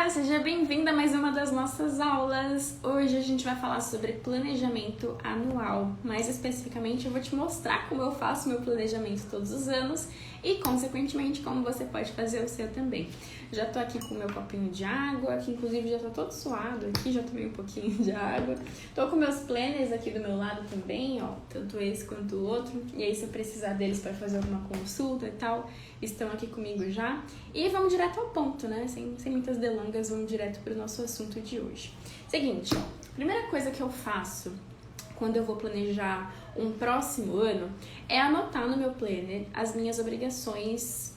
Olá, seja bem-vinda a mais uma das nossas aulas. Hoje a gente vai falar sobre planejamento anual. Mais especificamente, eu vou te mostrar como eu faço meu planejamento todos os anos e, consequentemente, como você pode fazer o seu também. Já tô aqui com o meu copinho de água, que inclusive já tá todo suado aqui, já tomei um pouquinho de água. Tô com meus planners aqui do meu lado também, ó, tanto esse quanto o outro. E aí, se eu precisar deles para fazer alguma consulta e tal, estão aqui comigo já. E vamos direto ao ponto, né? Sem muitas delongas, vamos direto para o nosso assunto de hoje. Seguinte, ó, primeira coisa que eu faço quando eu vou planejar um próximo ano é anotar no meu planner as minhas obrigações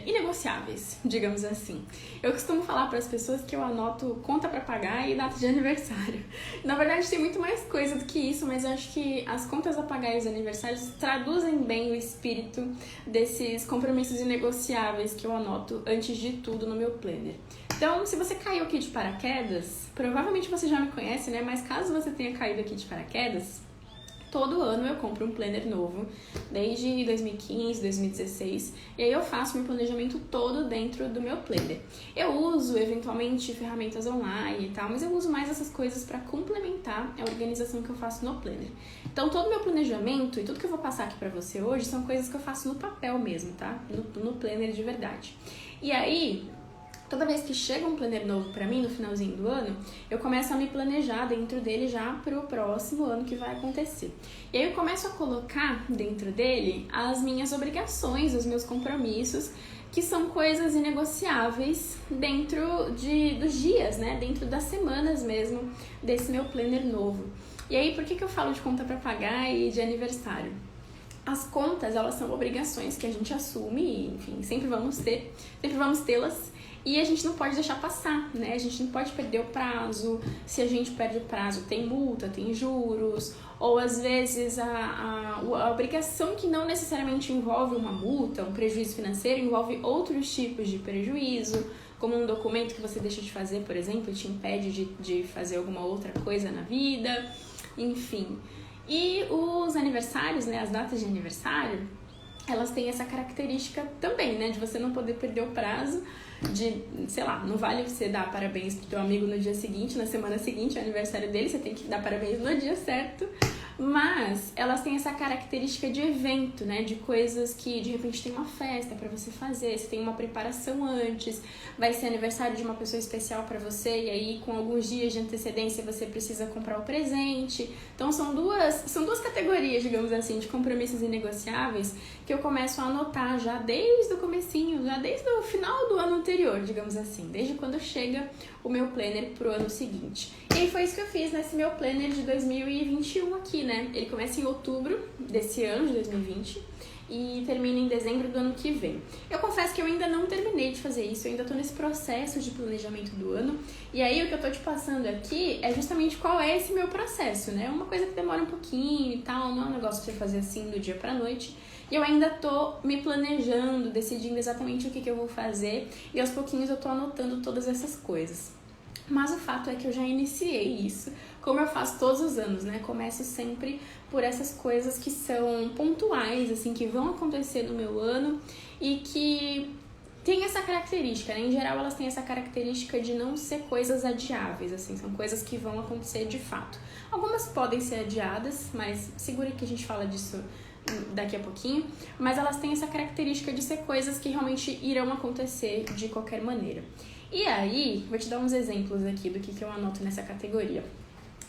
inegociáveis, digamos assim. Eu costumo falar para as pessoas que eu anoto conta para pagar e data de aniversário. Na verdade, tem muito mais coisa do que isso, mas eu acho que as contas a pagar e os aniversários traduzem bem o espírito desses compromissos inegociáveis que eu anoto antes de tudo no meu planner. Então, se você caiu aqui de paraquedas, provavelmente você já me conhece, né? Mas caso você tenha caído aqui de paraquedas, todo ano eu compro um planner novo, desde 2015, 2016, e aí eu faço meu planejamento todo dentro do meu planner. Eu uso, eventualmente, ferramentas online e tal, mas eu uso mais essas coisas para complementar a organização que eu faço no planner. Então, todo o meu planejamento e tudo que eu vou passar aqui para você hoje são coisas que eu faço no papel mesmo, tá? No planner de verdade. E aí, toda vez que chega um planner novo pra mim no finalzinho do ano, eu começo a me planejar dentro dele já pro próximo ano que vai acontecer. E aí eu começo a colocar dentro dele as minhas obrigações, os meus compromissos, que são coisas inegociáveis dentro dos dias, né? Dentro das semanas mesmo desse meu planner novo. E aí, por que eu falo de conta pra pagar e de aniversário? As contas, elas são obrigações que a gente assume e, enfim, sempre vamos tê-las. E a gente não pode deixar passar, né? A gente não pode perder o prazo. Se a gente perde o prazo, tem multa, tem juros. Ou, às vezes, a obrigação que não necessariamente envolve uma multa, um prejuízo financeiro, envolve outros tipos de prejuízo, como um documento que você deixa de fazer, por exemplo, e te impede de fazer alguma outra coisa na vida. Enfim. E os aniversários, né? As datas de aniversário, elas têm essa característica também, né? De você não poder perder o prazo, sei lá, não vale você dar parabéns pro teu amigo no dia seguinte, na semana seguinte, é o aniversário dele, você tem que dar parabéns no dia certo. Mas elas têm essa característica de evento, né? De coisas que de repente tem uma festa pra você fazer, você tem uma preparação antes, vai ser aniversário de uma pessoa especial pra você e aí com alguns dias de antecedência você precisa comprar o presente. Então são duas categorias, digamos assim, de compromissos inegociáveis que eu começo a anotar já desde o comecinho, já desde o final do ano anterior, digamos assim, desde quando chega o meu planner pro ano seguinte. E aí foi isso que eu fiz nesse meu planner de 2021 aqui, né? Ele começa em outubro desse ano, de 2020, e termina em dezembro do ano que vem. Eu confesso que eu ainda não terminei de fazer isso, eu ainda tô nesse processo de planejamento do ano, e aí o que eu tô te passando aqui é justamente qual é esse meu processo, né? Uma coisa que demora um pouquinho e tal, não é um negócio pra você fazer assim do dia pra noite. E eu ainda tô me planejando, decidindo exatamente o que eu vou fazer, e aos pouquinhos eu tô anotando todas essas coisas. Mas o fato é que eu já iniciei isso, como eu faço todos os anos, né? Começo sempre por essas coisas que são pontuais, assim, que vão acontecer no meu ano e que tem essa característica, né? Em geral, elas têm essa característica de não ser coisas adiáveis, assim, são coisas que vão acontecer de fato. Algumas podem ser adiadas, mas segura que a gente fala disso daqui a pouquinho, mas elas têm essa característica de ser coisas que realmente irão acontecer de qualquer maneira. E aí, vou te dar uns exemplos aqui do que eu anoto nessa categoria.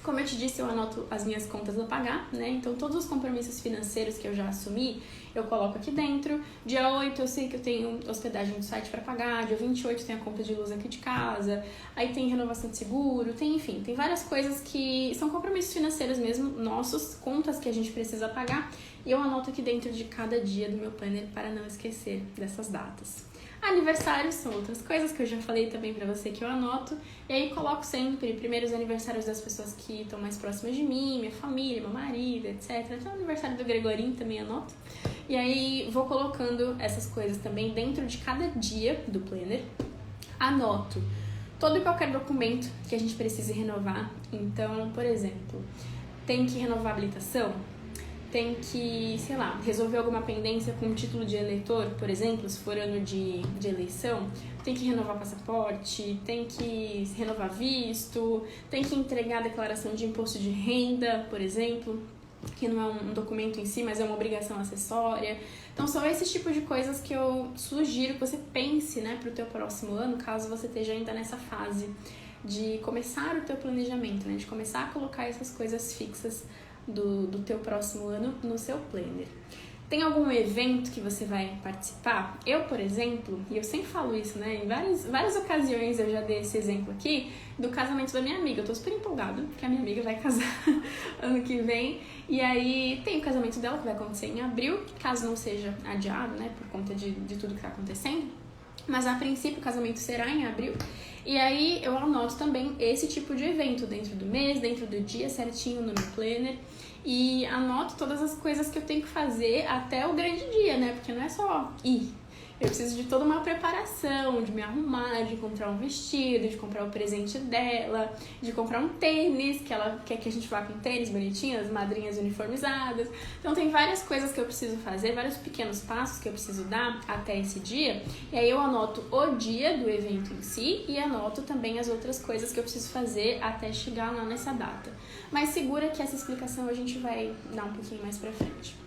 Como eu te disse, eu anoto as minhas contas a pagar, né? Então, todos os compromissos financeiros que eu já assumi, eu coloco aqui dentro. Dia 8 eu sei que eu tenho hospedagem do site para pagar, dia 28 tem a conta de luz aqui de casa, aí tem renovação de seguro, enfim, tem várias coisas que são compromissos financeiros mesmo, nossos, contas que a gente precisa pagar, e eu anoto aqui dentro de cada dia do meu planner para não esquecer dessas datas. Aniversários são outras coisas que eu já falei também pra você que eu anoto. E aí coloco sempre primeiros aniversários das pessoas que estão mais próximas de mim, minha família, meu marido, etc. Até o aniversário do Gregorinho também anoto. E aí vou colocando essas coisas também dentro de cada dia do planner. Anoto todo e qualquer documento que a gente precise renovar. Então, por exemplo, tem que renovar a habilitação? tem que, sei lá, resolver alguma pendência com título de eleitor, por exemplo, se for ano de eleição, tem que renovar passaporte, tem que renovar visto, tem que entregar a declaração de imposto de renda, por exemplo, que não é um documento em si, mas é uma obrigação acessória. Então são esses tipos de coisas que eu sugiro que você pense, né, para o teu próximo ano, caso você esteja ainda nessa fase de começar o teu planejamento, né, de começar a colocar essas coisas fixas do teu próximo ano no seu planner. Tem algum evento que você vai participar? Eu, por exemplo, e eu sempre falo isso, né? Em várias ocasiões eu já dei esse exemplo aqui do casamento da minha amiga. Eu tô super empolgada que a minha amiga vai casar ano que vem. E aí tem o casamento dela que vai acontecer em abril, caso não seja adiado, né? Por conta de tudo que tá acontecendo. Mas a princípio o casamento será em abril. E aí eu anoto também esse tipo de evento dentro do mês, dentro do dia certinho no meu planner. E anoto todas as coisas que eu tenho que fazer até o grande dia, né? Porque não é só ir. Eu preciso de toda uma preparação, de me arrumar, de comprar um vestido, de comprar o presente dela, de comprar um tênis, que ela quer que a gente vá com tênis bonitinho, as madrinhas uniformizadas. Então tem várias coisas que eu preciso fazer, vários pequenos passos que eu preciso dar até esse dia. E aí eu anoto o dia do evento em si e anoto também as outras coisas que eu preciso fazer até chegar lá nessa data. Mas segura que essa explicação a gente vai dar um pouquinho mais pra frente.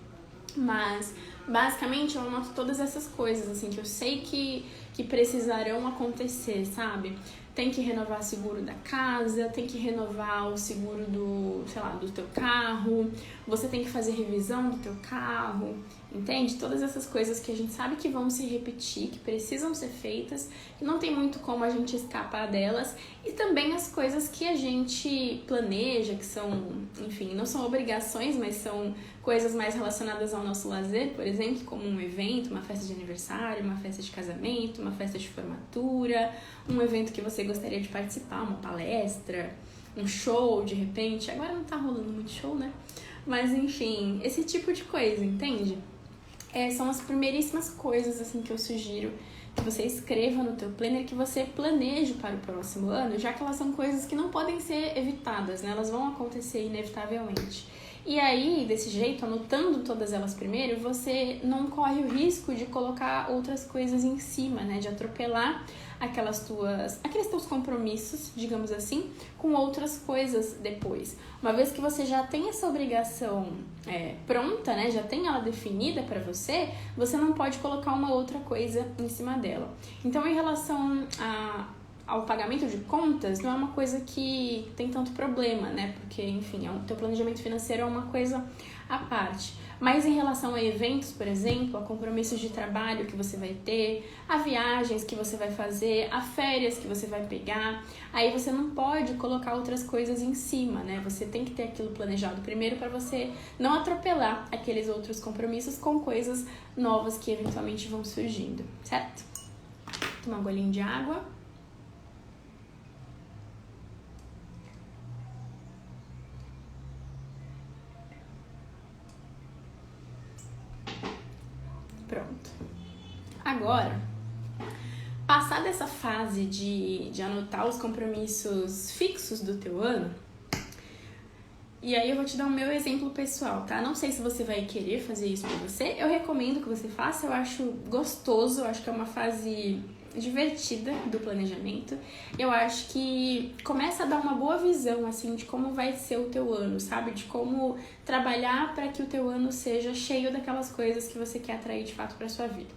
Mas, basicamente, eu anoto todas essas coisas, assim, que eu sei que precisarão acontecer, sabe? Tem que renovar o seguro da casa, tem que renovar o seguro do teu carro, você tem que fazer revisão do teu carro, entende? Todas essas coisas que a gente sabe que vão se repetir, que precisam ser feitas, que não tem muito como a gente escapar delas, e também as coisas que a gente planeja, que são, enfim, não são obrigações, mas são coisas mais relacionadas ao nosso lazer, por exemplo, como um evento, uma festa de aniversário, uma festa de casamento, uma festa de formatura, um evento que você gostaria de participar, uma palestra, um show, de repente. Agora não tá rolando muito show, né? Mas, enfim, esse tipo de coisa, entende? São as primeiríssimas coisas, assim, que eu sugiro que você escreva no teu planner, que você planeje para o próximo ano, já que elas são coisas que não podem ser evitadas, né? Elas vão acontecer inevitavelmente. E aí, desse jeito, anotando todas elas primeiro, você não corre o risco de colocar outras coisas em cima, né? De atropelar aqueles teus compromissos, digamos assim, com outras coisas depois. Uma vez que você já tem essa obrigação pronta, né? Já tem ela definida para você, você não pode colocar uma outra coisa em cima dela. Então, em relação ao pagamento de contas, não é uma coisa que tem tanto problema, né? Porque, enfim, o teu planejamento financeiro é uma coisa à parte. Mas em relação a eventos, por exemplo, a compromissos de trabalho que você vai ter, a viagens que você vai fazer, a férias que você vai pegar, aí você não pode colocar outras coisas em cima, né? Você tem que ter aquilo planejado primeiro para você não atropelar aqueles outros compromissos com coisas novas que eventualmente vão surgindo, certo? Tomar um golinho de água. Pronto. Agora, passada essa fase de anotar os compromissos fixos do teu ano, e aí eu vou te dar o meu exemplo pessoal, tá? Não sei se você vai querer fazer isso pra você, eu recomendo que você faça, eu acho gostoso, eu acho que é uma fase divertida do planejamento. Eu acho que começa a dar uma boa visão, assim, de como vai ser o teu ano, sabe? De como trabalhar para que o teu ano seja cheio daquelas coisas que você quer atrair de fato para sua vida.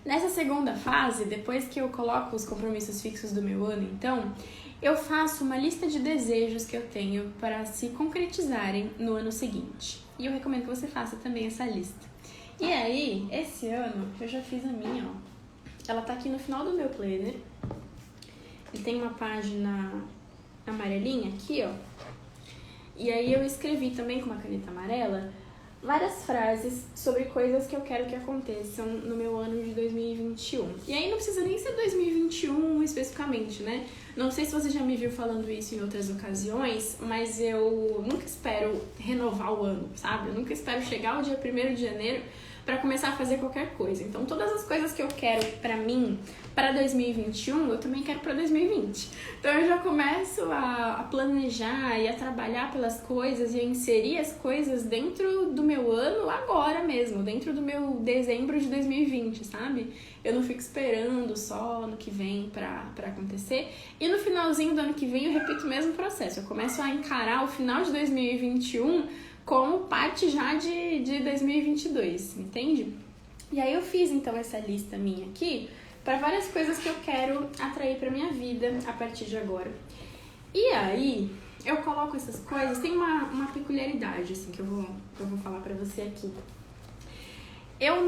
Nessa segunda fase, depois que eu coloco os compromissos fixos do meu ano, então, eu faço uma lista de desejos que eu tenho para se concretizarem no ano seguinte. E eu recomendo que você faça também essa lista. E aí, esse ano, eu já fiz a minha, ó. Ela tá aqui no final do meu planner. Ele tem uma página amarelinha aqui, ó. E aí eu escrevi também com uma caneta amarela várias frases sobre coisas que eu quero que aconteçam no meu ano de 2021. E aí não precisa nem ser 2021 especificamente, né? Não sei se você já me viu falando isso em outras ocasiões, mas eu nunca espero renovar o ano, sabe? Eu nunca espero chegar o dia 1º de janeiro para começar a fazer qualquer coisa. Então, todas as coisas que eu quero pra mim, para 2021, eu também quero para 2020. Então, eu já começo a planejar e a trabalhar pelas coisas e a inserir as coisas dentro do meu ano agora mesmo, dentro do meu dezembro de 2020, sabe? Eu não fico esperando só ano que vem pra acontecer. E no finalzinho do ano que vem eu repito o mesmo processo. Eu começo a encarar o final de 2021 como parte já de 2022, entende? E aí eu fiz então essa lista minha aqui para várias coisas que eu quero atrair pra minha vida a partir de agora. E aí eu coloco essas coisas, tem uma peculiaridade assim que eu vou falar pra você aqui. Eu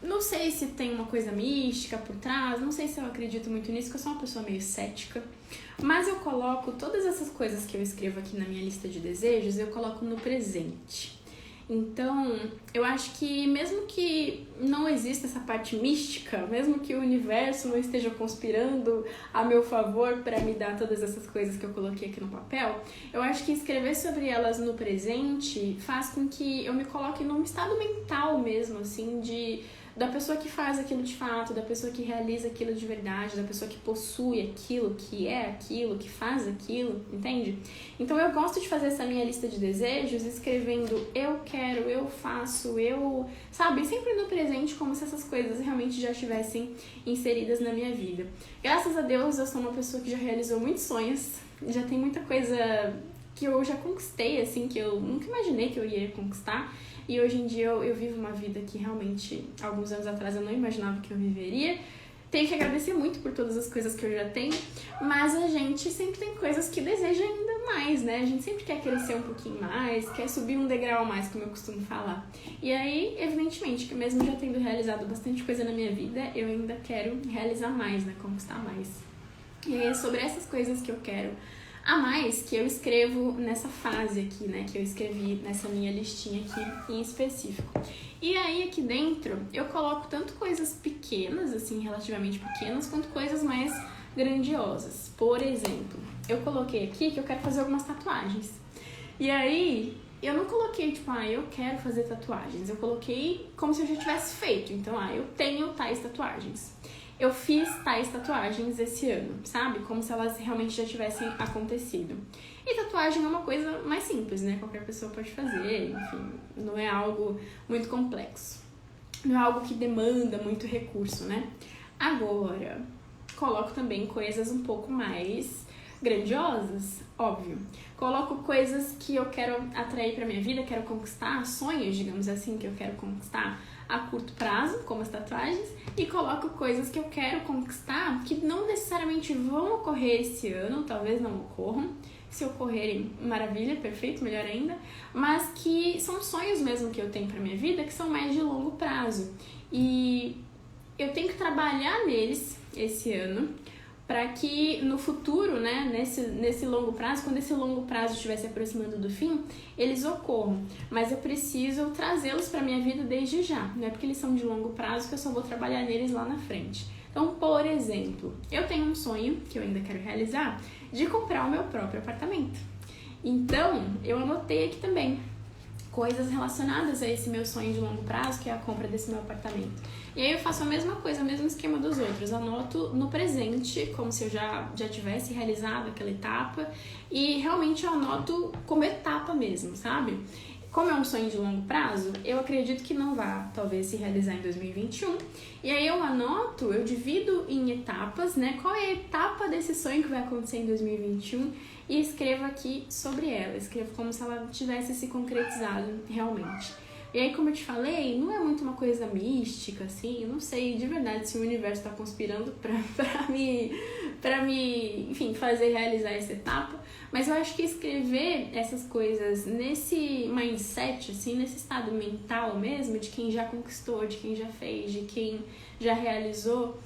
não sei se tem uma coisa mística por trás, não sei se eu acredito muito nisso, porque eu sou uma pessoa meio cética. Mas eu coloco todas essas coisas que eu escrevo aqui na minha lista de desejos, eu coloco no presente. Então, eu acho que mesmo que não exista essa parte mística, mesmo que o universo não esteja conspirando a meu favor para me dar todas essas coisas que eu coloquei aqui no papel, eu acho que escrever sobre elas no presente faz com que eu me coloque num estado mental mesmo, assim, da pessoa que faz aquilo de fato, da pessoa que realiza aquilo de verdade, da pessoa que possui aquilo, que é aquilo, que faz aquilo, entende? Então eu gosto de fazer essa minha lista de desejos escrevendo eu quero, eu faço, sabe? Sempre no presente, como se essas coisas realmente já estivessem inseridas na minha vida. Graças a Deus eu sou uma pessoa que já realizou muitos sonhos, já tem muita coisa que eu já conquistei, assim, que eu nunca imaginei que eu ia conquistar. E hoje em dia eu vivo uma vida que realmente, alguns anos atrás, eu não imaginava que eu viveria. Tenho que agradecer muito por todas as coisas que eu já tenho, mas a gente sempre tem coisas que deseja ainda mais, né? A gente sempre quer crescer um pouquinho mais, quer subir um degrau a mais, como eu costumo falar. E aí, evidentemente, que mesmo já tendo realizado bastante coisa na minha vida, eu ainda quero realizar mais, né? Conquistar mais. E aí é sobre essas coisas que eu quero a mais que eu escrevo nessa fase aqui, né, que eu escrevi nessa minha listinha aqui em específico. E aí aqui dentro eu coloco tanto coisas pequenas, assim, relativamente pequenas, quanto coisas mais grandiosas. Por exemplo, eu coloquei aqui que eu quero fazer algumas tatuagens. E aí eu não coloquei tipo, eu quero fazer tatuagens. Eu coloquei como se eu já tivesse feito. Então, eu tenho tais tatuagens. Eu fiz tais tatuagens esse ano, sabe? Como se elas realmente já tivessem acontecido. E tatuagem é uma coisa mais simples, né? Qualquer pessoa pode fazer, enfim, não é algo muito complexo. Não é algo que demanda muito recurso, né? Agora, coloco também coisas um pouco mais grandiosas, óbvio. Coloco coisas que eu quero atrair pra minha vida, quero conquistar, sonhos, digamos assim, que eu quero conquistar a curto prazo, como as tatuagens, e coloco coisas que eu quero conquistar que não necessariamente vão ocorrer esse ano, talvez não ocorram. Se ocorrerem, maravilha, perfeito, melhor ainda, mas que são sonhos mesmo que eu tenho pra minha vida, que são mais de longo prazo. E eu tenho que trabalhar neles esse ano, para que no futuro, né, nesse longo prazo, quando esse longo prazo estiver se aproximando do fim, eles ocorram. Mas eu preciso trazê-los para minha vida desde já. Não é porque eles são de longo prazo que eu só vou trabalhar neles lá na frente. Então, por exemplo, eu tenho um sonho, que eu ainda quero realizar, de comprar o meu próprio apartamento. Então, eu anotei aqui também coisas relacionadas a esse meu sonho de longo prazo, que é a compra desse meu apartamento. E aí eu faço a mesma coisa, o mesmo esquema dos outros. Anoto no presente, como se eu já tivesse realizado aquela etapa, e realmente eu anoto como etapa mesmo, sabe? Como é um sonho de longo prazo, eu acredito que não vá, talvez, se realizar em 2021. E aí eu anoto, eu divido em etapas, né? Qual é a etapa desse sonho que vai acontecer em 2021 e escrevo aqui sobre ela. Escrevo como se ela tivesse se concretizado realmente. E aí, como eu te falei, não é muito uma coisa mística, assim, eu não sei de verdade se o universo está conspirando pra me, enfim, fazer realizar essa etapa, mas eu acho que escrever essas coisas nesse mindset, assim, nesse estado mental mesmo, de quem já conquistou, de quem já fez, de quem já realizou,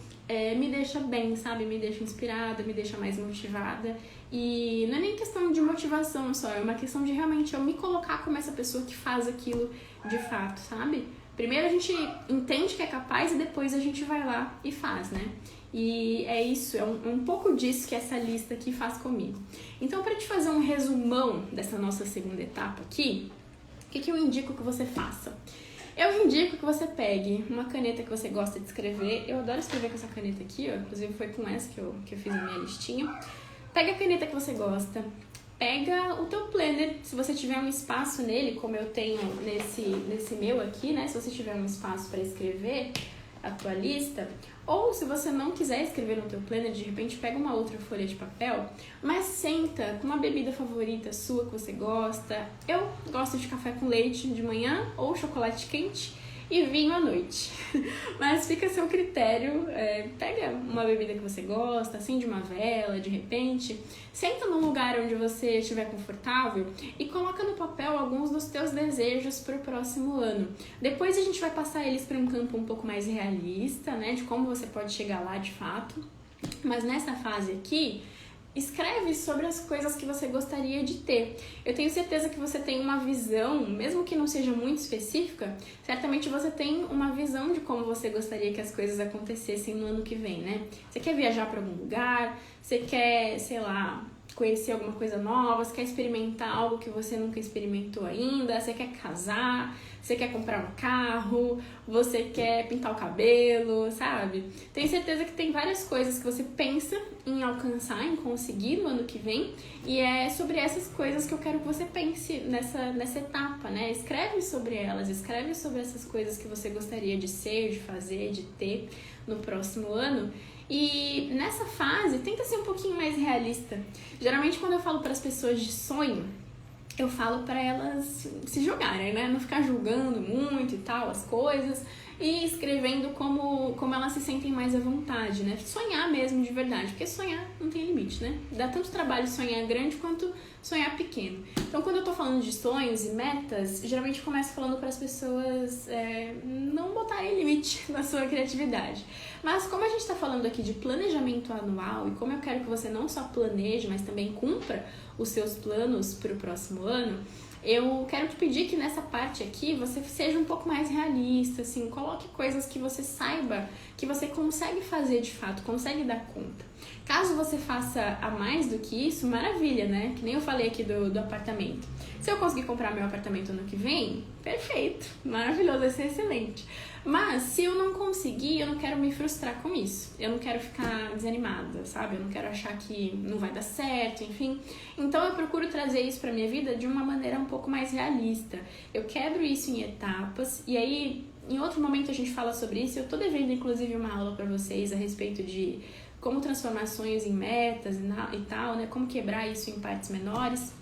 me deixa bem, sabe? Me deixa inspirada, me deixa mais motivada. E não é nem questão de motivação só, é uma questão de realmente eu me colocar como essa pessoa que faz aquilo de fato, sabe? Primeiro a gente entende que é capaz e depois a gente vai lá e faz, né? E é isso, é um pouco disso que essa lista aqui faz comigo. Então, para te fazer um resumão dessa nossa segunda etapa aqui, o que eu indico que você faça? Eu indico que você pegue uma caneta que você gosta de escrever. Eu adoro escrever com essa caneta aqui, ó. Inclusive foi com essa que eu fiz a minha listinha. Pega a caneta que você gosta. Pega o teu planner, se você tiver um espaço nele, como eu tenho nesse meu aqui, né? Se você tiver um espaço para escrever a tua lista, ou se você não quiser escrever no teu planner, de repente pega uma outra folha de papel, mas senta com uma bebida favorita sua que você gosta. Eu gosto de café com leite de manhã ou chocolate quente e vinho à noite. Mas fica a seu critério, pega uma bebida que você gosta, acende uma vela de repente, senta num lugar onde você estiver confortável e coloca no papel alguns dos teus desejos para o próximo ano. Depois a gente vai passar eles para um campo um pouco mais realista, né, de como você pode chegar lá de fato. Mas nessa fase aqui, escreve sobre as coisas que você gostaria de ter. Eu tenho certeza que você tem uma visão, mesmo que não seja muito específica, certamente você tem uma visão de como você gostaria que as coisas acontecessem no ano que vem, né? Você quer viajar para algum lugar? Você quer, sei lá, conhecer alguma coisa nova? Você quer experimentar algo que você nunca experimentou ainda? Você quer casar? Você quer comprar um carro? Você quer pintar o cabelo, sabe? Tenho certeza que tem várias coisas que você pensa em alcançar, em conseguir no ano que vem. E é sobre essas coisas que eu quero que você pense nessa etapa, né? Escreve sobre elas, escreve sobre essas coisas que você gostaria de ser, de fazer, de ter no próximo ano. E nessa fase, tenta ser um pouquinho mais realista. Geralmente, quando eu falo para as pessoas de sonho, eu falo para elas se jogarem, né? Não ficar julgando muito e tal as coisas e escrevendo como elas se sentem mais à vontade, né? Sonhar mesmo de verdade, porque sonhar não tem limite, né? Dá tanto trabalho sonhar grande quanto sonhar pequeno. Então, quando eu tô falando de sonhos e metas, geralmente eu começo falando para as pessoas não botarem limite na sua criatividade. Mas como a gente tá falando aqui de planejamento anual e como eu quero que você não só planeje, mas também cumpra os seus planos para o próximo ano, eu quero te pedir que nessa parte aqui você seja um pouco mais realista, assim, coloque coisas que você saiba que você consegue fazer de fato, consegue dar conta. Caso você faça a mais do que isso, maravilha, né? Que nem eu falei aqui do apartamento. Se eu conseguir comprar meu apartamento ano que vem, perfeito, maravilhoso, vai ser excelente. Mas se eu não conseguir, eu não quero me frustrar com isso. Eu não quero ficar desanimada, sabe? Eu não quero achar que não vai dar certo, enfim. Então eu procuro trazer isso pra minha vida de uma maneira um pouco mais realista. Eu quebro isso em etapas e aí em outro momento a gente fala sobre isso. Eu tô devendo inclusive uma aula pra vocês a respeito de como transformar sonhos em metas e tal, né? Como quebrar isso em partes menores.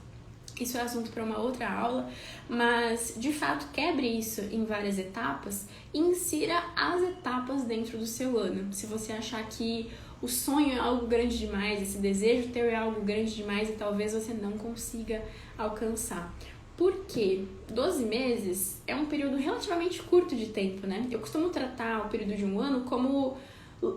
Isso é assunto para uma outra aula, mas de fato quebre isso em várias etapas e insira as etapas dentro do seu ano. Se você achar que o sonho é algo grande demais, esse desejo teu é algo grande demais e talvez você não consiga alcançar. Por quê? 12 meses é um período relativamente curto de tempo, né? Eu costumo tratar o período de um ano como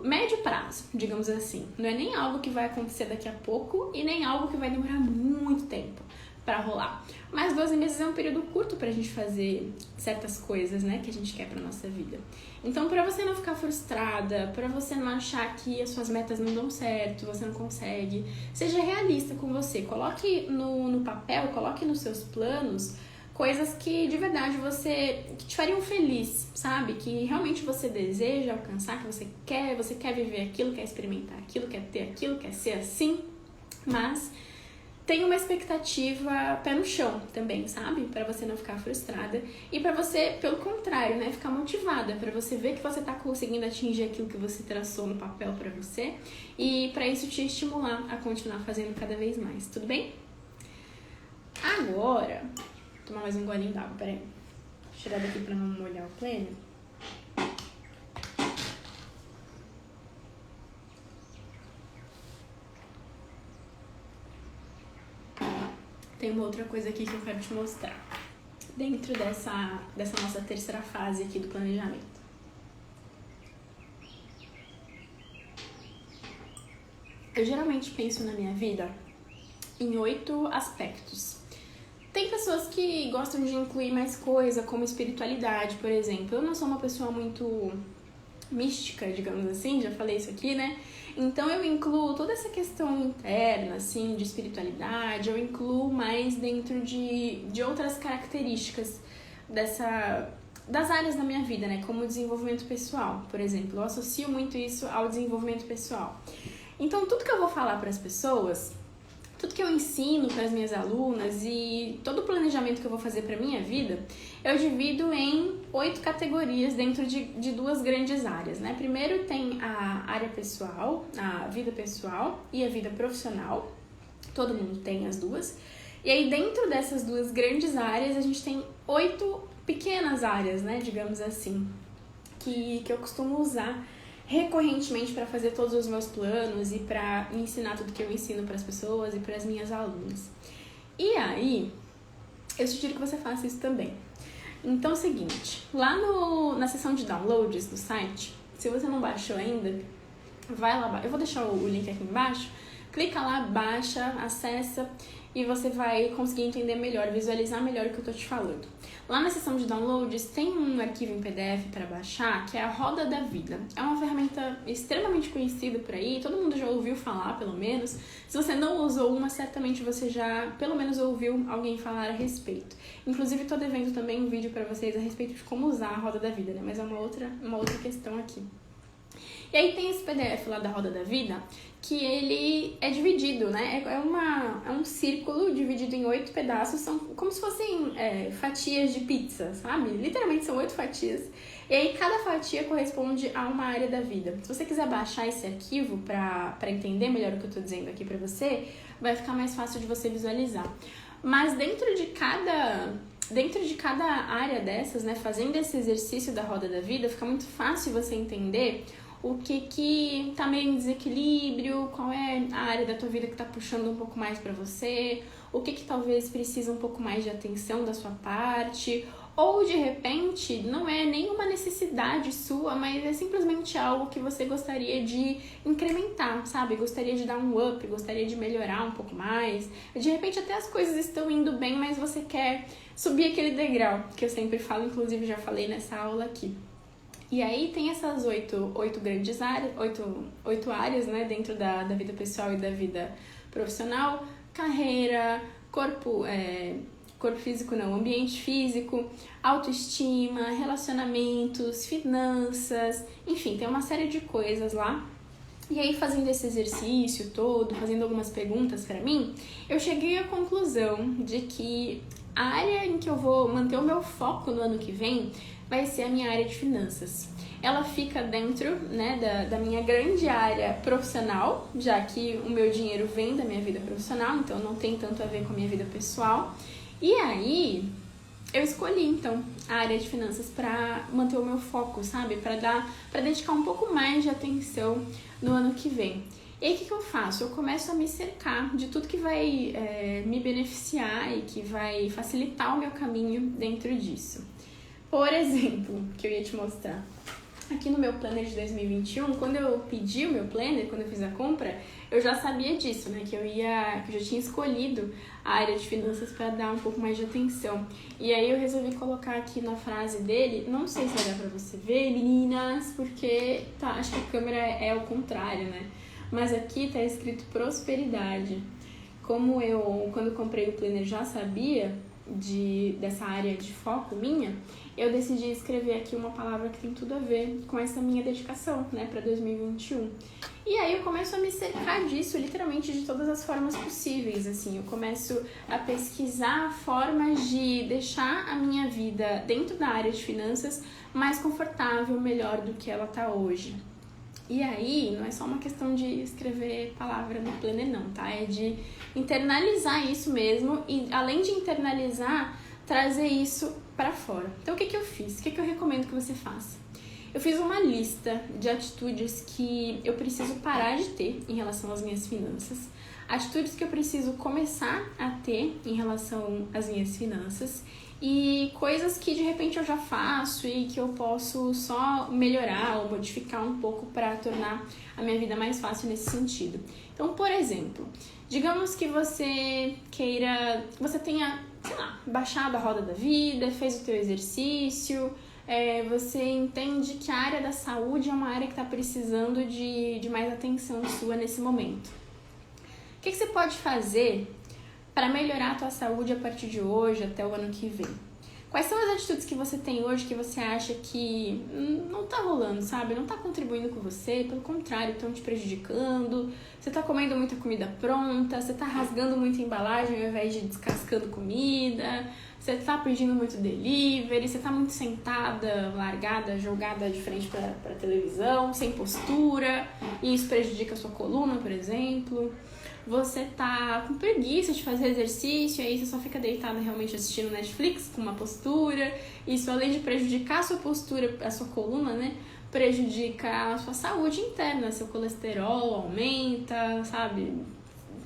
médio prazo, digamos assim. Não é nem algo que vai acontecer daqui a pouco e nem algo que vai demorar muito tempo para rolar. Mas 12 meses é um período curto pra gente fazer certas coisas, né, que a gente quer pra nossa vida. Então, pra você não ficar frustrada, pra você não achar que as suas metas não dão certo, você não consegue, seja realista com você. Coloque no papel, coloque nos seus planos coisas que de verdade que te fariam feliz, sabe? Que realmente você deseja alcançar, que você quer viver aquilo, quer experimentar aquilo, quer ter aquilo, quer ser assim, mas tem uma expectativa pé no chão também, sabe? Pra você não ficar frustrada e pra você, pelo contrário, né, ficar motivada, pra você ver que você tá conseguindo atingir aquilo que você traçou no papel pra você e pra isso te estimular a continuar fazendo cada vez mais, tudo bem? Agora, vou tomar mais um golinho d'água, peraí. Vou tirar daqui pra não molhar o planner. Tem uma outra coisa aqui que eu quero te mostrar dentro dessa nossa terceira fase aqui do planejamento. Eu geralmente penso na minha vida em 8 aspectos. Tem pessoas que gostam de incluir mais coisa, como espiritualidade, por exemplo. Eu não sou uma pessoa muito mística, digamos assim, já falei isso aqui, né? Então eu incluo toda essa questão interna, assim, de espiritualidade, eu incluo mais dentro de outras características das áreas da minha vida, né? Como o desenvolvimento pessoal, por exemplo. Eu associo muito isso ao desenvolvimento pessoal. Então, tudo que eu vou falar para as pessoas, tudo que eu ensino para as minhas alunas e todo o planejamento que eu vou fazer para a minha vida, eu divido em 8 categorias dentro de 2 grandes áreas, né? Primeiro tem a área pessoal, a vida pessoal e a vida profissional. Todo mundo tem as duas. E aí, dentro dessas 2 grandes áreas, a gente tem 8 pequenas áreas, né? Digamos assim, que eu costumo usar recorrentemente para fazer todos os meus planos e para ensinar tudo que eu ensino para as pessoas e para as minhas alunas. E aí, eu sugiro que você faça isso também. Então é o seguinte, lá na seção de downloads do site, se você não baixou ainda, vai lá, eu vou deixar o link aqui embaixo, clica lá, baixa, acessa e você vai conseguir entender melhor, visualizar melhor o que eu tô te falando. Lá na seção de downloads tem um arquivo em PDF para baixar, que é a Roda da Vida. É uma ferramenta extremamente conhecida por aí, todo mundo já ouviu falar, pelo menos. Se você não usou uma, certamente você já, pelo menos, ouviu alguém falar a respeito. Inclusive, tô devendo também um vídeo para vocês a respeito de como usar a Roda da Vida, né? Mas é uma outra questão aqui. E aí tem esse PDF lá da Roda da Vida, que ele é dividido, né? É um círculo dividido em 8 pedaços, são como se fossem fatias de pizza, sabe? Literalmente são 8 fatias. E aí cada fatia corresponde a uma área da vida. Se você quiser baixar esse arquivo para entender melhor o que eu tô dizendo aqui pra você, vai ficar mais fácil de você visualizar. Mas dentro de cada área dessas, né, fazendo esse exercício da Roda da Vida, fica muito fácil você entender o que tá meio em desequilíbrio, qual é a área da tua vida que tá puxando um pouco mais pra você, o que talvez precisa um pouco mais de atenção da sua parte, ou de repente não é nenhuma necessidade sua, mas é simplesmente algo que você gostaria de incrementar, sabe? Gostaria de dar um up, gostaria de melhorar um pouco mais. De repente até as coisas estão indo bem, mas você quer subir aquele degrau, que eu sempre falo, inclusive já falei nessa aula aqui. E aí tem essas 8 grandes áreas, 8 áreas, né, dentro da vida pessoal e da vida profissional: carreira, corpo físico não, ambiente físico, autoestima, relacionamentos, finanças, enfim, tem uma série de coisas lá. E aí, fazendo esse exercício todo, fazendo algumas perguntas pra mim, eu cheguei à conclusão de que a área em que eu vou manter o meu foco no ano que vem vai ser a minha área de finanças. Ela fica dentro, né, da minha grande área profissional, já que o meu dinheiro vem da minha vida profissional, então não tem tanto a ver com a minha vida pessoal. E aí, eu escolhi, então, a área de finanças para manter o meu foco, sabe? Para dedicar um pouco mais de atenção no ano que vem. E aí, o que eu faço? Eu começo a me cercar de tudo que vai me beneficiar e que vai facilitar o meu caminho dentro disso. Por exemplo, que eu ia te mostrar. Aqui no meu planner de 2021, quando eu pedi o meu planner, quando eu fiz a compra, eu já sabia disso, né? Que eu já tinha escolhido a área de finanças para dar um pouco mais de atenção. E aí eu resolvi colocar aqui na frase dele, não sei se vai dar pra você ver, meninas, porque acho que a câmera é ao contrário, né? Mas aqui tá escrito prosperidade. Como eu, quando comprei o planner, já sabia dessa área de foco minha, eu decidi escrever aqui uma palavra que tem tudo a ver com essa minha dedicação, né, para 2021. E aí eu começo a me cercar disso, literalmente de todas as formas possíveis, assim. Eu começo a pesquisar formas de deixar a minha vida dentro da área de finanças mais confortável, melhor do que ela tá hoje. E aí, não é só uma questão de escrever palavra no planner não, tá? É de internalizar isso mesmo e, além de internalizar, trazer isso pra fora. Então, o que eu fiz? O que eu recomendo que você faça? Eu fiz uma lista de atitudes que eu preciso parar de ter em relação às minhas finanças, atitudes que eu preciso começar a ter em relação às minhas finanças e coisas que de repente eu já faço e que eu posso só melhorar ou modificar um pouco para tornar a minha vida mais fácil nesse sentido. Então, por exemplo, digamos que você tenha, sei lá, baixado a Roda da Vida, fez o teu exercício, você entende que a área da saúde é uma área que está precisando de mais atenção sua nesse momento. O que você pode fazer para melhorar a tua saúde a partir de hoje até o ano que vem? Quais são as atitudes que você tem hoje que você acha que não tá rolando, sabe? Não tá contribuindo com você, pelo contrário, estão te prejudicando. Você tá comendo muita comida pronta, você tá rasgando muita embalagem ao invés de descascando comida, você tá pedindo muito delivery, você tá muito sentada, largada, jogada de frente pra televisão, sem postura, e isso prejudica a sua coluna, por exemplo. Você tá com preguiça de fazer exercício, aí você só fica deitado realmente assistindo Netflix com uma postura. Isso, além de prejudicar a sua postura, a sua coluna, né? Prejudica a sua saúde interna, seu colesterol aumenta, sabe?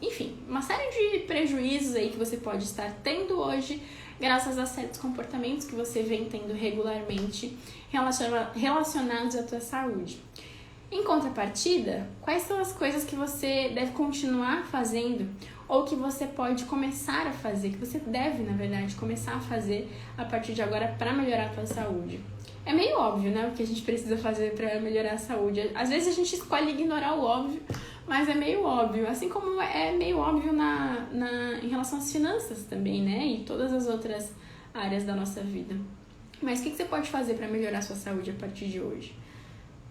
Enfim, uma série de prejuízos aí que você pode estar tendo hoje graças a certos comportamentos que você vem tendo regularmente relacionados à tua saúde. Em contrapartida, quais são as coisas que você deve continuar fazendo ou que você pode começar a fazer, que você deve, na verdade, começar a fazer a partir de agora para melhorar a sua saúde? É meio óbvio, né, o que a gente precisa fazer para melhorar a saúde. Às vezes a gente escolhe ignorar o óbvio, mas é meio óbvio. Assim como é meio óbvio em relação às finanças também, né, e todas as outras áreas da nossa vida. Mas o que você pode fazer para melhorar a sua saúde a partir de hoje?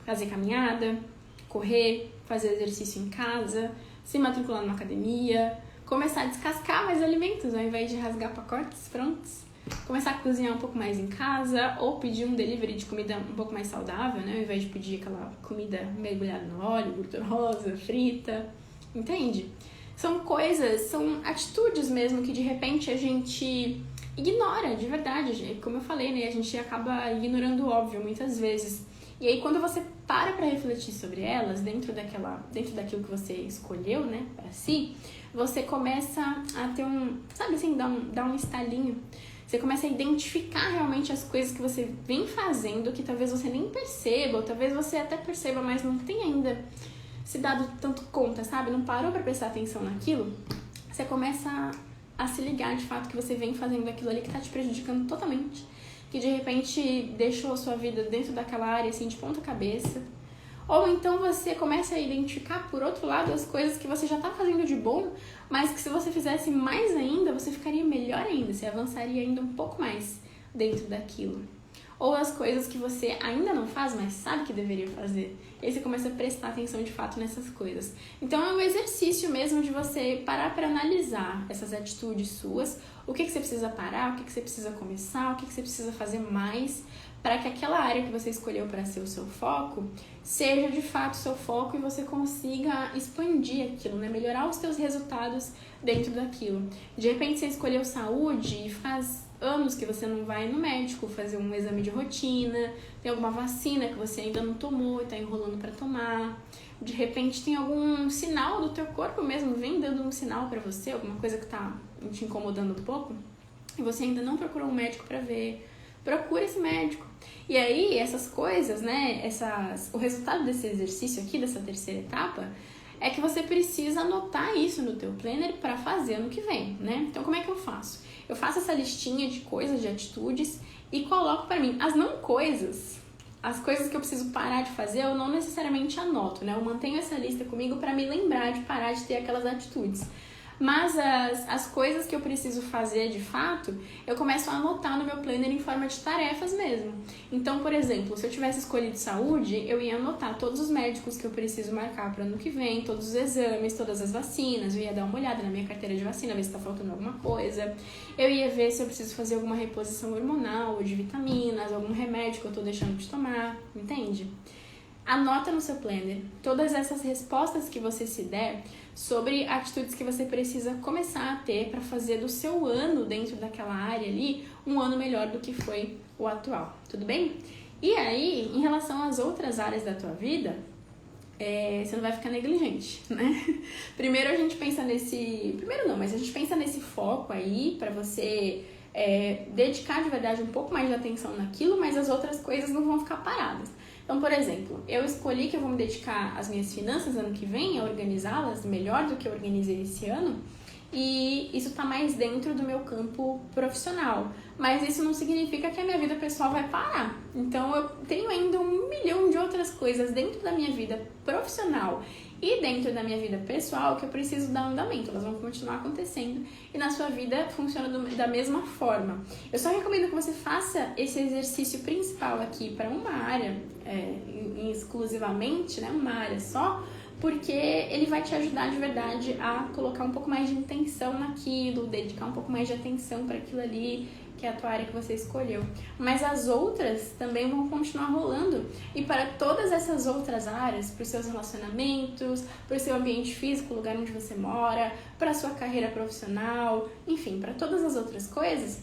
Fazer caminhada, correr, fazer exercício em casa, se matricular numa academia, começar a descascar mais alimentos ao invés de rasgar pacotes prontos, começar a cozinhar um pouco mais em casa ou pedir um delivery de comida um pouco mais saudável, né? Ao invés de pedir aquela comida mergulhada no óleo, gordurosa, frita, entende? São coisas, são atitudes mesmo que de repente a gente ignora, de verdade. Como eu falei, né? A gente acaba ignorando o óbvio muitas vezes. E aí, quando você para refletir sobre elas, dentro daquilo que você escolheu, né, para si, você começa a ter sabe assim, dá um estalinho. Você começa a identificar realmente as coisas que você vem fazendo, que talvez você nem perceba, ou talvez você até perceba, mas não tenha ainda se dado tanto conta, sabe? Não parou para prestar atenção naquilo. Você começa a se ligar, de fato, que você vem fazendo aquilo ali que tá te prejudicando totalmente. Que de repente deixou a sua vida dentro daquela área assim de ponta cabeça. Ou então você começa a identificar por outro lado as coisas que você já está fazendo de bom, mas que se você fizesse mais ainda, você ficaria melhor ainda, você avançaria ainda um pouco mais dentro daquilo. Ou as coisas que você ainda não faz, mas sabe que deveria fazer. E aí você começa a prestar atenção de fato nessas coisas. Então é um exercício mesmo de você parar para analisar essas atitudes suas, o que você precisa parar, o que você precisa começar, o que você precisa fazer mais, para que aquela área que você escolheu para ser o seu foco, seja de fato o seu foco e você consiga expandir aquilo, né? Melhorar os seus resultados dentro daquilo. De repente você escolheu saúde e faz anos que você não vai no médico fazer um exame de rotina, tem alguma vacina que você ainda não tomou e está enrolando para tomar. De repente tem algum sinal do teu corpo mesmo, vem dando um sinal para você, alguma coisa que está te incomodando um pouco, e você ainda não procurou um médico para ver. Procura esse médico. E aí, essas coisas, né, o resultado desse exercício aqui, dessa terceira etapa, é que você precisa anotar isso no teu planner para fazer ano que vem, né? Então, como é que eu faço? Eu faço essa listinha de coisas, de atitudes e coloco para mim as coisas que eu preciso parar de fazer, eu não necessariamente anoto, né? Eu mantenho essa lista comigo para me lembrar de parar de ter aquelas atitudes. Mas as coisas que eu preciso fazer de fato, eu começo a anotar no meu planner em forma de tarefas mesmo. Então, por exemplo, se eu tivesse escolhido saúde, eu ia anotar todos os médicos que eu preciso marcar para o ano que vem, todos os exames, todas as vacinas, eu ia dar uma olhada na minha carteira de vacina, ver se está faltando alguma coisa. Eu ia ver se eu preciso fazer alguma reposição hormonal ou de vitaminas, algum remédio que eu estou deixando de tomar, entende? Anota no seu planner todas essas respostas que você se der sobre atitudes que você precisa começar a ter para fazer do seu ano dentro daquela área ali um ano melhor do que foi o atual, tudo bem? E aí, em relação às outras áreas da tua vida, você não vai ficar negligente, né? Primeiro a gente pensa mas a gente pensa nesse foco aí para você dedicar de verdade um pouco mais de atenção naquilo, mas as outras coisas não vão ficar paradas. Então, por exemplo, eu escolhi que eu vou me dedicar às minhas finanças ano que vem, a organizá-las melhor do que eu organizei esse ano, e isso está mais dentro do meu campo profissional. Mas isso não significa que a minha vida pessoal vai parar. Então, eu tenho ainda 1 milhão de outras coisas dentro da minha vida profissional E dentro da minha vida pessoal, que eu preciso dar andamento, elas vão continuar acontecendo e na sua vida funciona da mesma forma. Eu só recomendo que você faça esse exercício principal aqui para uma área, exclusivamente, né, uma área só, porque ele vai te ajudar de verdade a colocar um pouco mais de intenção naquilo, dedicar um pouco mais de atenção para aquilo ali, que é a tua área que você escolheu. Mas as outras também vão continuar rolando. E para todas essas outras áreas, para os seus relacionamentos, para o seu ambiente físico, o lugar onde você mora, para a sua carreira profissional, enfim, para todas as outras coisas,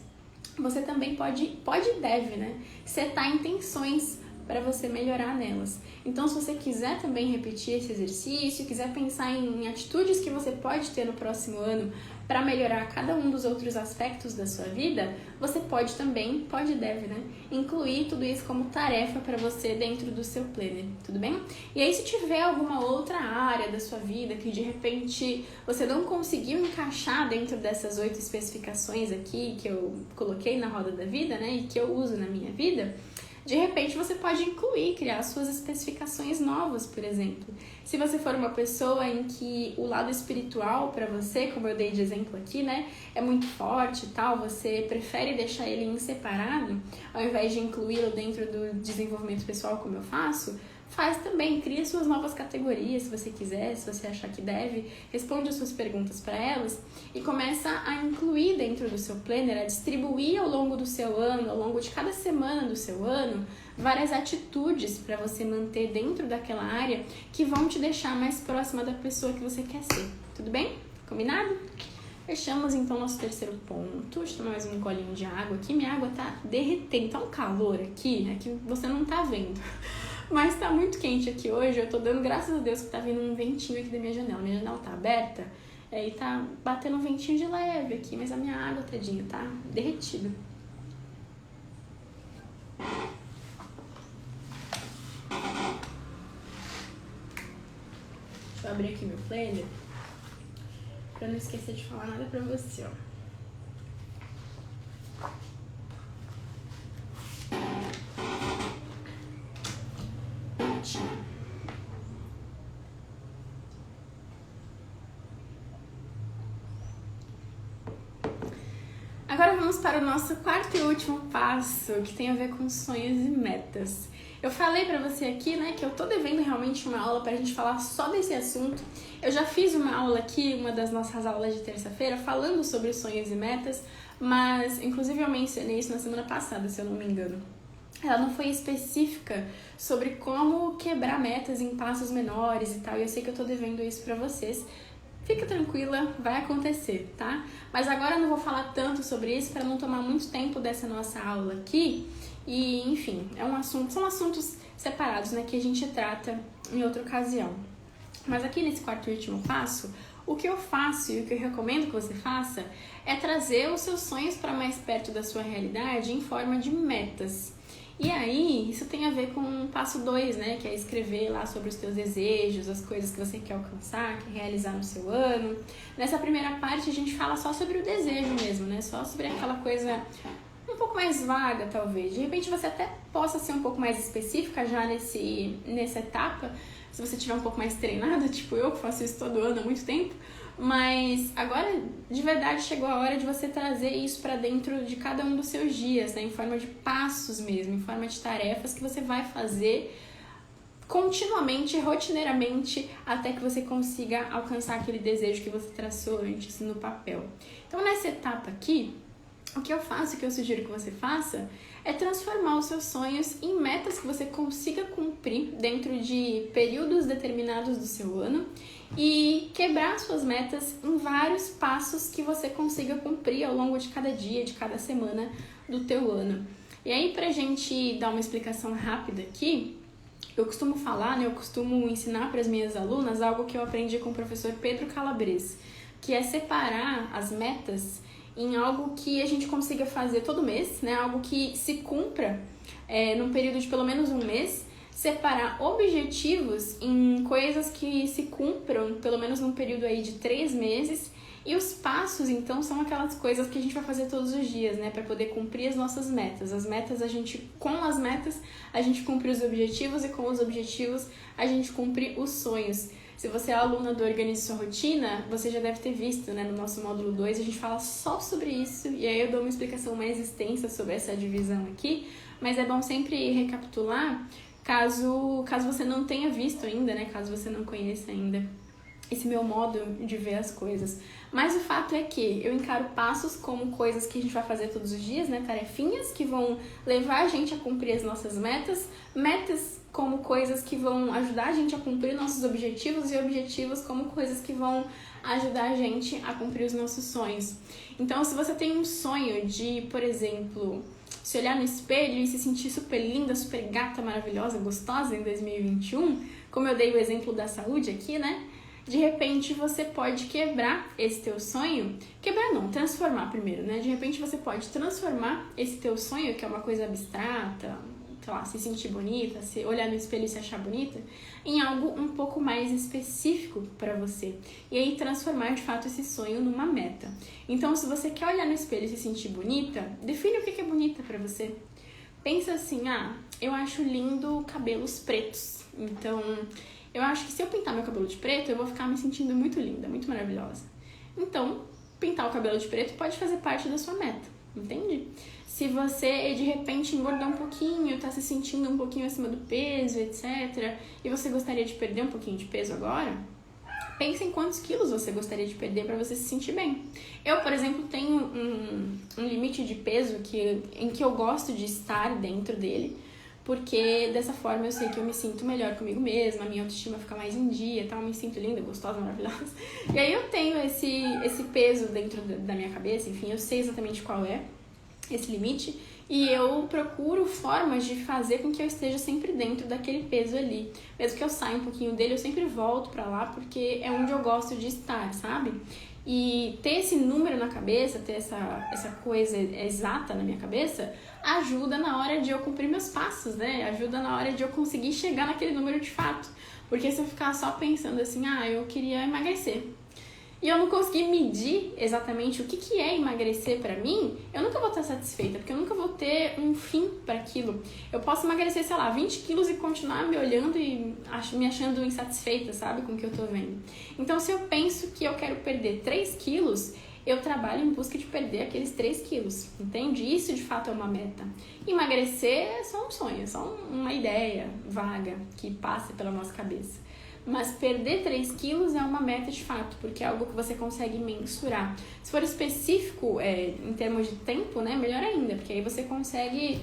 você também pode e deve, né, setar intenções para você melhorar nelas. Então, se você quiser também repetir esse exercício, quiser pensar em atitudes que você pode ter no próximo ano para melhorar cada um dos outros aspectos da sua vida, você pode e deve, né, incluir tudo isso como tarefa para você dentro do seu planner, tudo bem? E aí, se tiver alguma outra área da sua vida que de repente você não conseguiu encaixar dentro dessas 8 especificações aqui que eu coloquei na roda da vida, né, e que eu uso na minha vida, de repente você pode criar suas especificações novas, por exemplo. Se você for uma pessoa em que o lado espiritual para você, como eu dei de exemplo aqui, né, é muito forte e tal, você prefere deixar ele em separado, ao invés de incluí-lo dentro do desenvolvimento pessoal, como eu faço, faz também, cria suas novas categorias, se você quiser, se você achar que deve, responde as suas perguntas para elas e começa a incluir dentro do seu planner, a distribuir ao longo do seu ano, ao longo de cada semana do seu ano, várias atitudes para você manter dentro daquela área que vão te deixar mais próxima da pessoa que você quer ser, tudo bem? Combinado? Fechamos então nosso terceiro ponto. Deixa eu tomar mais um golinho de água aqui, minha água tá derretendo, tá um calor aqui, né, que você não tá vendo. Mas tá muito quente aqui hoje, eu tô dando graças a Deus que tá vindo um ventinho aqui da minha janela tá aberta, e tá batendo um ventinho de leve aqui, mas a minha água, tadinha, tá derretida. Deixa eu abrir aqui meu planner, pra não esquecer de falar nada pra você, ó. Agora vamos para o nosso quarto e último passo, que tem a ver com sonhos e metas. Eu falei pra você aqui, né, que eu tô devendo realmente uma aula pra gente falar só desse assunto. Eu já fiz uma aula aqui, uma das nossas aulas de terça-feira, falando sobre sonhos e metas, mas inclusive eu mencionei isso na semana passada, se eu não me engano. Ela não foi específica sobre como quebrar metas em passos menores e tal, e eu sei que eu tô devendo isso pra vocês. Fica tranquila, vai acontecer, tá? Mas agora eu não vou falar tanto sobre isso para não tomar muito tempo dessa nossa aula aqui. E, enfim, são assuntos separados, né, que a gente trata em outra ocasião. Mas aqui nesse quarto e último passo, o que eu faço e o que eu recomendo que você faça é trazer os seus sonhos para mais perto da sua realidade em forma de metas. E aí, isso tem a ver com o passo 2, né? Que é escrever lá sobre os teus desejos, as coisas que você quer alcançar, quer realizar no seu ano. Nessa primeira parte, a gente fala só sobre o desejo mesmo, né? Só sobre aquela coisa um pouco mais vaga, talvez. De repente, você até possa ser um pouco mais específica já nessa etapa, se você estiver um pouco mais treinada, tipo eu, que faço isso todo ano há muito tempo. Mas agora, de verdade, chegou a hora de você trazer isso para dentro de cada um dos seus dias, né? Em forma de passos mesmo, em forma de tarefas que você vai fazer continuamente, rotineiramente, até que você consiga alcançar aquele desejo que você traçou antes no papel. Então, nessa etapa aqui, o que eu faço, o que eu sugiro que você faça, é transformar os seus sonhos em metas que você consiga cumprir dentro de períodos determinados do seu ano e quebrar suas metas em vários passos que você consiga cumprir ao longo de cada dia, de cada semana do teu ano. E aí, pra gente dar uma explicação rápida aqui, eu costumo falar, né, eu costumo ensinar para as minhas alunas algo que eu aprendi com o professor Pedro Calabres, que é separar as metas em algo que a gente consiga fazer todo mês, né? Algo que se cumpra num período de pelo menos um mês, separar objetivos em coisas que se cumpram pelo menos num período aí de 3 meses, e os passos, então, são aquelas coisas que a gente vai fazer todos os dias, né? Para poder cumprir as nossas metas. Com as metas, a gente cumpre os objetivos, e com os objetivos, a gente cumpre os sonhos. Se você é aluna do Organize Sua Rotina, você já deve ter visto, né, no nosso módulo 2, a gente fala só sobre isso, e aí eu dou uma explicação mais extensa sobre essa divisão aqui, mas é bom sempre recapitular, caso você não tenha visto ainda, né, caso você não conheça ainda esse meu modo de ver as coisas. Mas o fato é que eu encaro passos como coisas que a gente vai fazer todos os dias, né, tarefinhas que vão levar a gente a cumprir as nossas metas, metas como coisas que vão ajudar a gente a cumprir nossos objetivos e objetivos como coisas que vão ajudar a gente a cumprir os nossos sonhos. Então, se você tem um sonho de, por exemplo, se olhar no espelho e se sentir super linda, super gata, maravilhosa, gostosa em 2021, como eu dei o exemplo da saúde aqui, né? De repente você pode quebrar esse teu sonho, quebrar não, transformar primeiro, né? De repente você pode transformar esse teu sonho, que é uma coisa abstrata, sei lá, se sentir bonita, se olhar no espelho e se achar bonita, em algo um pouco mais específico para você. E aí transformar de fato esse sonho numa meta. Então, se você quer olhar no espelho e se sentir bonita, define o que é bonita para você. Pensa assim, eu acho lindo cabelos pretos. Então, eu acho que se eu pintar meu cabelo de preto, eu vou ficar me sentindo muito linda, muito maravilhosa. Então, pintar o cabelo de preto pode fazer parte da sua meta, entende? Se você, de repente, engordar um pouquinho, tá se sentindo um pouquinho acima do peso, etc., e você gostaria de perder um pouquinho de peso agora, pensa em quantos quilos você gostaria de perder para você se sentir bem. Eu, por exemplo, tenho um limite de peso em que eu gosto de estar dentro dele, porque dessa forma eu sei que eu me sinto melhor comigo mesma, a minha autoestima fica mais em dia, eu me sinto linda, gostosa, maravilhosa. E aí eu tenho esse peso dentro da minha cabeça, enfim, eu sei exatamente qual é esse limite, e eu procuro formas de fazer com que eu esteja sempre dentro daquele peso ali. Mesmo que eu saia um pouquinho dele, eu sempre volto pra lá, porque é onde eu gosto de estar, sabe? E ter esse número na cabeça, ter essa coisa exata na minha cabeça, ajuda na hora de eu cumprir meus passos, né? Ajuda na hora de eu conseguir chegar naquele número de fato. Porque se eu ficar só pensando assim, eu queria emagrecer, e eu não conseguir medir exatamente o que é emagrecer pra mim, eu nunca vou estar satisfeita, porque eu nunca vou ter um fim para aquilo. Eu posso emagrecer, 20 quilos e continuar me olhando e me achando insatisfeita, sabe, com o que eu tô vendo. Então, se eu penso que eu quero perder 3 quilos, eu trabalho em busca de perder aqueles 3 quilos, entende? Isso, de fato, é uma meta. Emagrecer é só um sonho, é só uma ideia vaga que passa pela nossa cabeça. Mas perder 3 quilos é uma meta de fato, porque é algo que você consegue mensurar. Se for específico em termos de tempo, né, melhor ainda, porque aí você consegue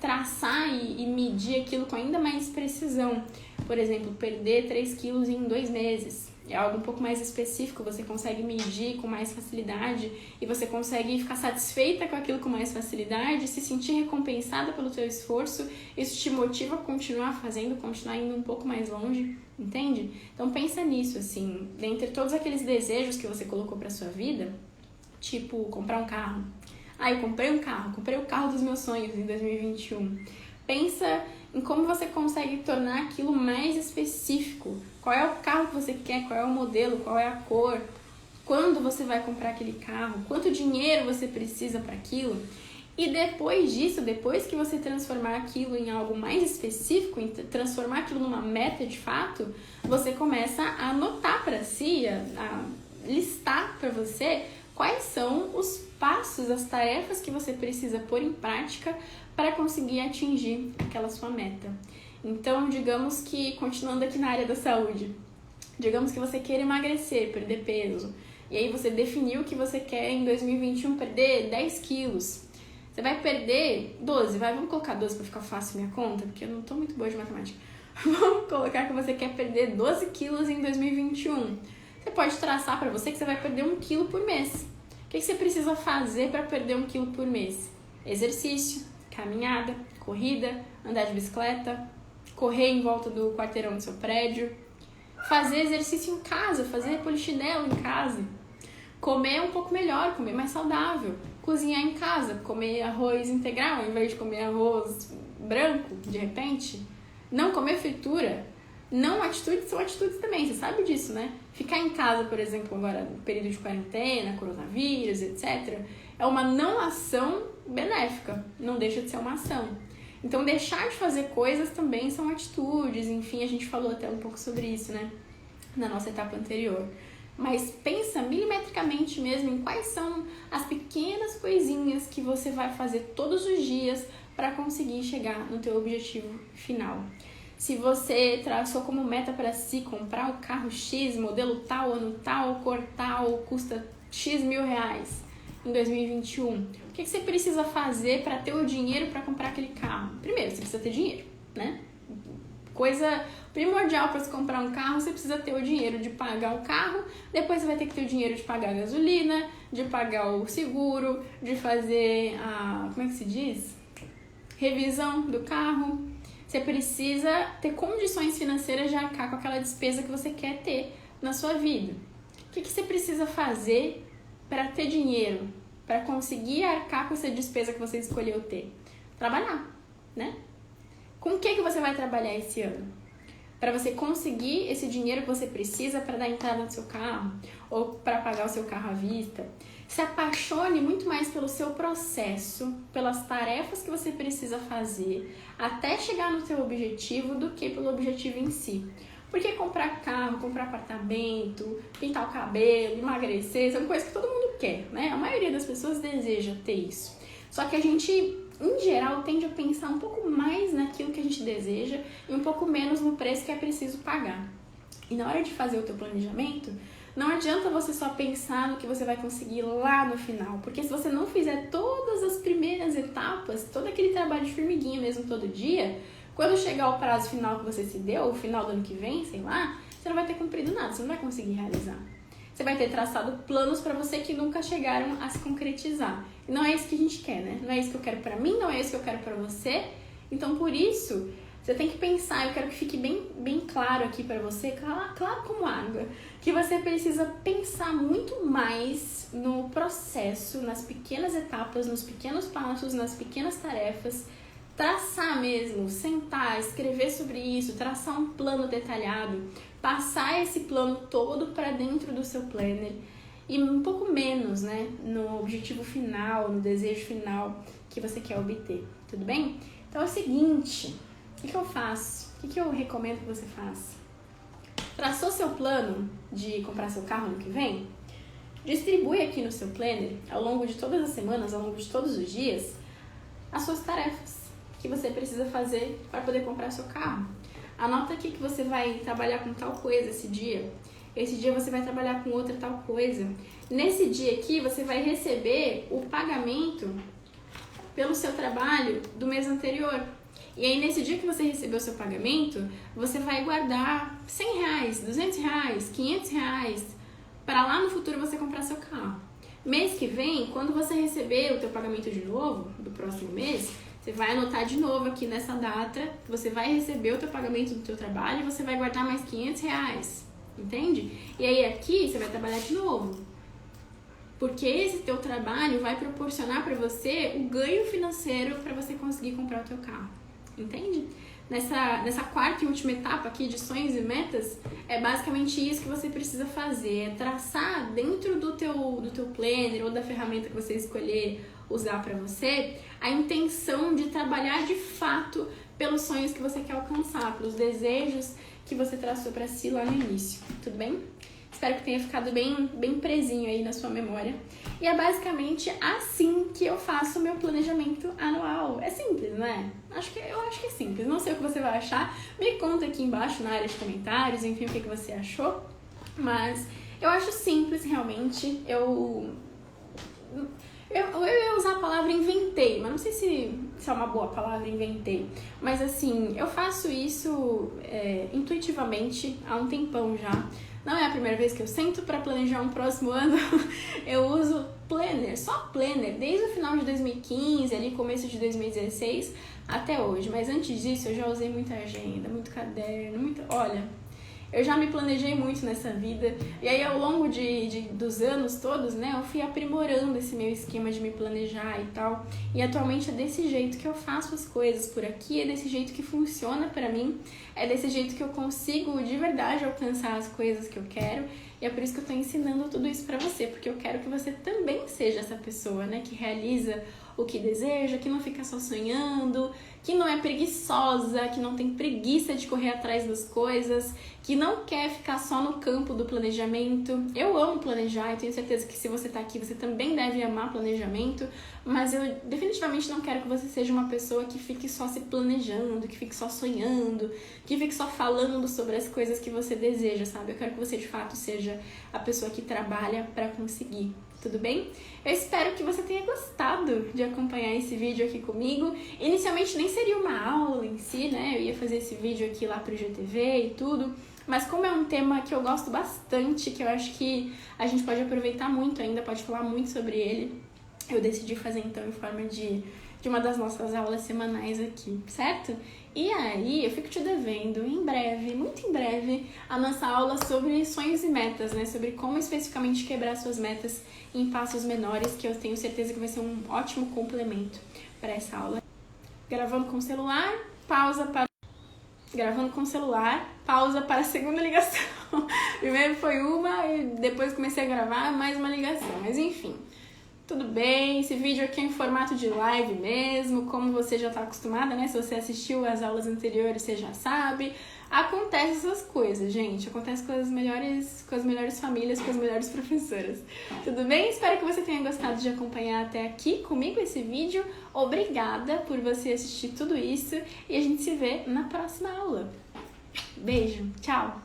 traçar e medir aquilo com ainda mais precisão. Por exemplo, perder 3 quilos em 2 meses. É algo um pouco mais específico, você consegue medir com mais facilidade e você consegue ficar satisfeita com aquilo com mais facilidade, se sentir recompensada pelo seu esforço. Isso te motiva a continuar fazendo, continuar indo um pouco mais longe, entende? Então pensa nisso, assim, dentre todos aqueles desejos que você colocou pra sua vida, tipo comprar um carro. Eu comprei um carro, comprei o carro dos meus sonhos em 2021. Pensa em como você consegue tornar aquilo mais específico. Qual é o carro que você quer, qual é o modelo, qual é a cor, quando você vai comprar aquele carro, quanto dinheiro você precisa para aquilo. E depois disso, depois que você transformar aquilo em algo mais específico, transformar aquilo numa meta de fato, você começa a anotar para si, a listar para você quais são os passos, as tarefas que você precisa pôr em prática para conseguir atingir aquela sua meta. Então, digamos que, continuando aqui na área da saúde, digamos que você queira emagrecer, perder peso, e aí você definiu que você quer em 2021 perder 10 quilos. Você vai perder 12, vamos colocar 12 para ficar fácil minha conta, porque eu não tô muito boa de matemática. Vamos colocar que você quer perder 12 quilos em 2021. Você pode traçar para você que você vai perder 1 quilo por mês. O que você precisa fazer para perder 1 quilo por mês? Exercício, caminhada, corrida, andar de bicicleta, correr em volta do quarteirão do seu prédio, fazer exercício em casa, fazer polichinelo em casa, comer um pouco melhor, comer mais saudável, cozinhar em casa, comer arroz integral ao invés de comer arroz branco, de repente, não comer fritura. Não atitudes são atitudes também, você sabe disso, né? Ficar em casa, por exemplo, agora no período de quarentena, coronavírus, etc., é uma não ação benéfica, não deixa de ser uma ação. Então, deixar de fazer coisas também são atitudes, enfim, a gente falou até um pouco sobre isso, né? na nossa etapa anterior. Mas pensa milimetricamente mesmo em quais são as pequenas coisinhas que você vai fazer todos os dias para conseguir chegar no teu objetivo final. Se você traçou como meta para si comprar o carro X, modelo tal, ano tal, cor tal, custa X mil reais em 2021, o que você precisa fazer para ter o dinheiro para comprar aquele carro? Primeiro, você precisa ter dinheiro, né? Coisa primordial para você comprar um carro, você precisa ter o dinheiro de pagar o carro, depois você vai ter que ter o dinheiro de pagar a gasolina, de pagar o seguro, de fazer a, como é que se diz? Revisão do carro. Você precisa ter condições financeiras de arcar com aquela despesa que você quer ter na sua vida. O que você precisa fazer para ter dinheiro, para conseguir arcar com essa despesa que você escolheu ter? Trabalhar, né? Com o que você vai trabalhar esse ano? Para você conseguir esse dinheiro que você precisa para dar entrada no seu carro ou para pagar o seu carro à vista. Se apaixone muito mais pelo seu processo, pelas tarefas que você precisa fazer até chegar no seu objetivo do que pelo objetivo em si. Porque comprar carro, comprar apartamento, pintar o cabelo, emagrecer, são coisas que todo mundo quer, né? A maioria das pessoas deseja ter isso. Só que a gente, em geral, tende a pensar um pouco mais naquilo que a gente deseja e um pouco menos no preço que é preciso pagar. E na hora de fazer o teu planejamento, não adianta você só pensar no que você vai conseguir lá no final, porque se você não fizer todas as primeiras etapas, todo aquele trabalho de formiguinha mesmo todo dia, quando chegar o prazo final que você se deu, o final do ano que vem, sei lá, você não vai ter cumprido nada, você não vai conseguir realizar. Você vai ter traçado planos para você que nunca chegaram a se concretizar. E não é isso que a gente quer, né? Não é isso que eu quero para mim, não é isso que eu quero para você. Então, por isso, você tem que pensar, eu quero que fique bem claro aqui para você, claro como água, que você precisa pensar muito mais no processo, nas pequenas etapas, nos pequenos passos, nas pequenas tarefas, traçar mesmo, sentar, escrever sobre isso, traçar um plano detalhado, passar esse plano todo para dentro do seu planner e um pouco menos, né, no objetivo final, no desejo final que você quer obter, tudo bem? Então é o seguinte, o que eu faço? O que eu recomendo que você faça? Traçou seu plano de comprar seu carro ano que vem? Distribui aqui no seu planner, ao longo de todas as semanas, ao longo de todos os dias, as suas tarefas que você precisa fazer para poder comprar seu carro. Anota aqui que você vai trabalhar com tal coisa esse dia você vai trabalhar com outra tal coisa. Nesse dia aqui você vai receber o pagamento pelo seu trabalho do mês anterior. E aí nesse dia que você recebeu o seu pagamento, você vai guardar 100 reais, 200 reais, 500 reais para lá no futuro você comprar seu carro. Mês que vem, quando você receber o teu pagamento de novo, do próximo mês, você vai anotar de novo aqui nessa data, você vai receber o teu pagamento do teu trabalho e você vai guardar mais 500 reais, entende? E aí aqui você vai trabalhar de novo, porque esse teu trabalho vai proporcionar para você o ganho financeiro para você conseguir comprar o teu carro, entende? Nessa quarta e última etapa aqui de sonhos e metas, é basicamente isso que você precisa fazer, é traçar dentro do teu planner ou da ferramenta que você escolher usar para você, a intenção de trabalhar de fato pelos sonhos que você quer alcançar, pelos desejos que você traçou para si lá no início, tudo bem? Espero que tenha ficado bem presinho aí na sua memória. E é basicamente assim que eu faço o meu planejamento anual. É simples, né? Eu acho que é simples. Não sei o que você vai achar. Me conta aqui embaixo na área de comentários, enfim, o que você achou. Mas eu acho simples, realmente. Eu ia usar a palavra inventei, mas não sei se é uma boa palavra, inventei. Mas assim, eu faço isso intuitivamente há um tempão já. Não é a primeira vez que eu sento para planejar um próximo ano. Eu uso planner, só planner, desde o final de 2015, ali começo de 2016 até hoje. Mas antes disso eu já usei muita agenda, muito caderno, olha, eu já me planejei muito nessa vida. E aí ao longo dos anos todos, né, eu fui aprimorando esse meu esquema de me planejar e tal. E atualmente é desse jeito que eu faço as coisas por aqui, é desse jeito que funciona pra mim, é desse jeito que eu consigo de verdade alcançar as coisas que eu quero. E é por isso que eu tô ensinando tudo isso pra você, porque eu quero que você também seja essa pessoa, né, que realiza o que deseja, que não fica só sonhando, que não é preguiçosa, que não tem preguiça de correr atrás das coisas, que não quer ficar só no campo do planejamento. Eu amo planejar e tenho certeza que se você tá aqui, você também deve amar planejamento, mas eu definitivamente não quero que você seja uma pessoa que fique só se planejando, que fique só sonhando, que fique só falando sobre as coisas que você deseja, sabe? Eu quero que você de fato seja a pessoa que trabalha para conseguir. Tudo bem? Eu espero que você tenha gostado de acompanhar esse vídeo aqui comigo. Inicialmente nem seria uma aula em si, né? Eu ia fazer esse vídeo aqui lá pro GTV e tudo, mas como é um tema que eu gosto bastante, que eu acho que a gente pode aproveitar muito ainda, pode falar muito sobre ele, eu decidi fazer então em forma de uma das nossas aulas semanais aqui, certo? E aí, eu fico te devendo, em breve, muito em breve, a nossa aula sobre sonhos e metas, né? Sobre como especificamente quebrar suas metas em passos menores, que eu tenho certeza que vai ser um ótimo complemento para essa aula. Gravando com o celular, pausa para... Gravando com o celular, pausa para a segunda ligação. Primeiro foi uma e depois comecei a gravar mais uma ligação, mas enfim. Tudo bem, esse vídeo aqui é em formato de live mesmo, como você já está acostumada, né? Se você assistiu às aulas anteriores, você já sabe. Acontece essas coisas, gente. Acontece com as melhores famílias, com as melhores professoras. Tudo bem? Espero que você tenha gostado de acompanhar até aqui comigo esse vídeo. Obrigada por você assistir tudo isso e a gente se vê na próxima aula. Beijo, tchau!